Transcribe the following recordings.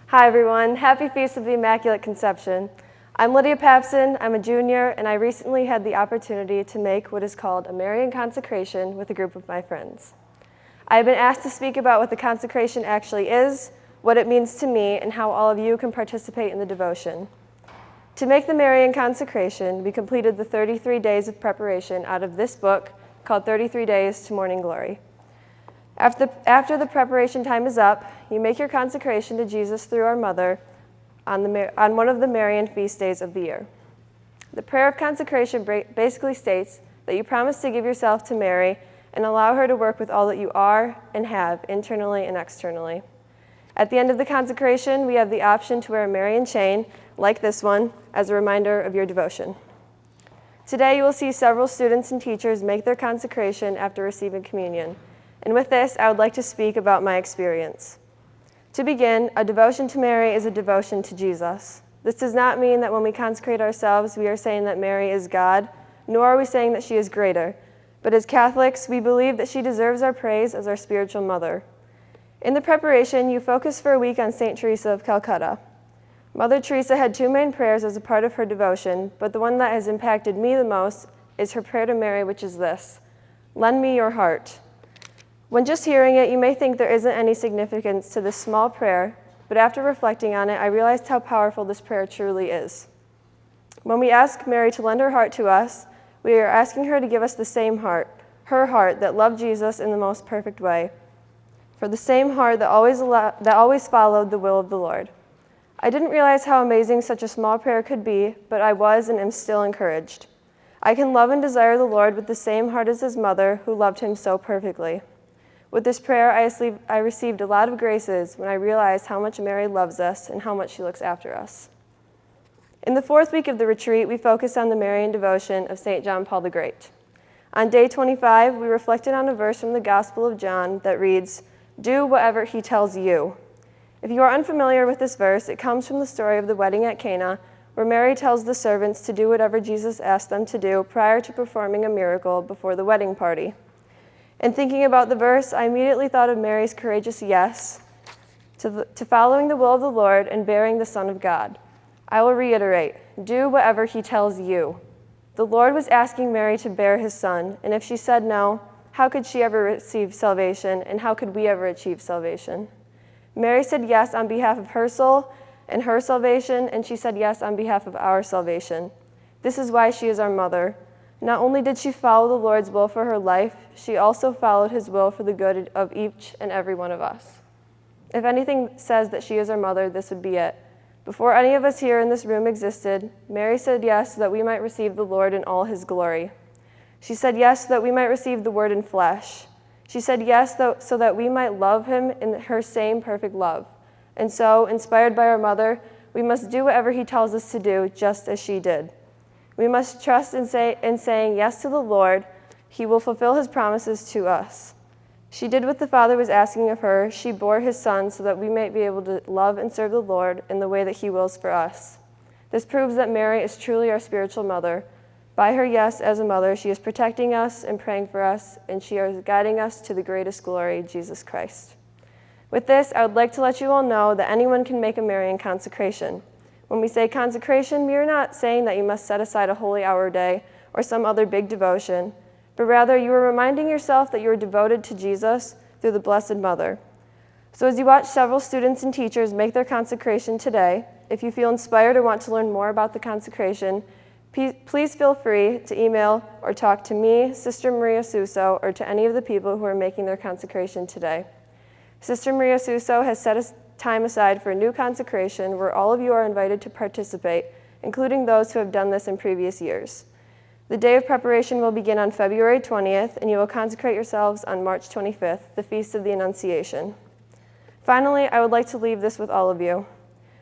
Hi everyone, happy Feast of the Immaculate Conception. I'm Lydia Papson, I'm a junior, and I recently had the opportunity to make what is called a Marian Consecration with a group of my friends. I have been asked to speak about what the consecration actually is, what it means to me, and how all of you can participate in the devotion. To make the Marian Consecration, we completed the 33 days of preparation out of this book called 33 Days to Morning Glory. After the preparation time is up, you make your consecration to Jesus through our mother on one of the Marian feast days of the year. The Prayer of Consecration basically states that you promise to give yourself to Mary and allow her to work with all that you are and have, internally and externally. At the end of the consecration, we have the option to wear a Marian chain, like this one, as a reminder of your devotion. Today, you will see several students and teachers make their consecration after receiving communion. And with this, I would like to speak about my experience. To begin, a devotion to Mary is a devotion to Jesus. This does not mean that when we consecrate ourselves, we are saying that Mary is God, nor are we saying that she is greater. But as Catholics, we believe that she deserves our praise as our spiritual mother. In the preparation, you focus for a week on St. Teresa of Calcutta. Mother Teresa had two main prayers as a part of her devotion, but the one that has impacted me the most is her prayer to Mary, which is this: "Lend me your heart." When just hearing it, you may think there isn't any significance to this small prayer, but after reflecting on it, I realized how powerful this prayer truly is. When we ask Mary to lend her heart to us, we are asking her to give us the same heart, her heart that loved Jesus in the most perfect way, for the same heart that always followed the will of the Lord. I didn't realize how amazing such a small prayer could be, but I was and am still encouraged. I can love and desire the Lord with the same heart as his mother, who loved him so perfectly. With this prayer, I received a lot of graces when I realized how much Mary loves us and how much she looks after us. In the fourth week of the retreat, we focused on the Marian devotion of St. John Paul the Great. On day 25, we reflected on a verse from the Gospel of John that reads, "Do whatever he tells you." If you are unfamiliar with this verse, it comes from the story of the wedding at Cana, where Mary tells the servants to do whatever Jesus asked them to do prior to performing a miracle before the wedding party. In thinking about the verse, I immediately thought of Mary's courageous yes to following the will of the Lord and bearing the Son of God. I will reiterate, do whatever he tells you. The Lord was asking Mary to bear his Son, and if she said no, how could she ever receive salvation, and how could we ever achieve salvation? Mary said yes on behalf of her soul and her salvation, and she said yes on behalf of our salvation. This is why she is our mother. Not only did she follow the Lord's will for her life, she also followed his will for the good of each and every one of us. If anything says that she is our mother, this would be it. Before any of us here in this room existed, Mary said yes so that we might receive the Lord in all his glory. She said yes so that we might receive the Word in flesh. She said yes so that we might love him in her same perfect love. And so, inspired by our mother, we must do whatever he tells us to do, just as she did. We must trust in saying yes to the Lord. He will fulfill his promises to us. She did what the Father was asking of her. She bore his Son so that we might be able to love and serve the Lord in the way that he wills for us. This proves that Mary is truly our spiritual mother. By her yes as a mother, she is protecting us and praying for us, and she is guiding us to the greatest glory, Jesus Christ. With this, I would like to let you all know that anyone can make a Marian consecration. When we say consecration, we are not saying that you must set aside a holy hour a day or some other big devotion, but rather you are reminding yourself that you are devoted to Jesus through the Blessed Mother. So as you watch several students and teachers make their consecration today, if you feel inspired or want to learn more about the consecration, please feel free to email or talk to me, Sister Maria Suso, or to any of the people who are making their consecration today. Sister Maria Suso has set time aside for a new consecration where all of you are invited to participate, including those who have done this in previous years. The day of preparation will begin on February 20th, and you will consecrate yourselves on March 25th, the Feast of the Annunciation. Finally, I would like to leave this with all of you.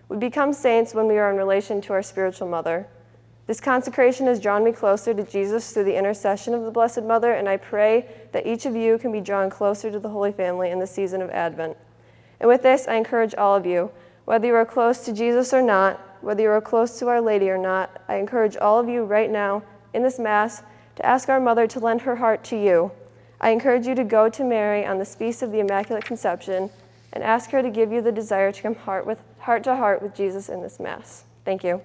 We become saints when we are in relation to our spiritual mother. This consecration has drawn me closer to Jesus through the intercession of the Blessed Mother, and I pray that each of you can be drawn closer to the Holy Family in the season of Advent. And with this, I encourage all of you, whether you are close to Jesus or not, whether you are close to Our Lady or not, I encourage all of you right now in this Mass to ask our Mother to lend her heart to you. I encourage you to go to Mary on this Feast of the Immaculate Conception and ask her to give you the desire to come heart to heart with Jesus in this Mass. Thank you.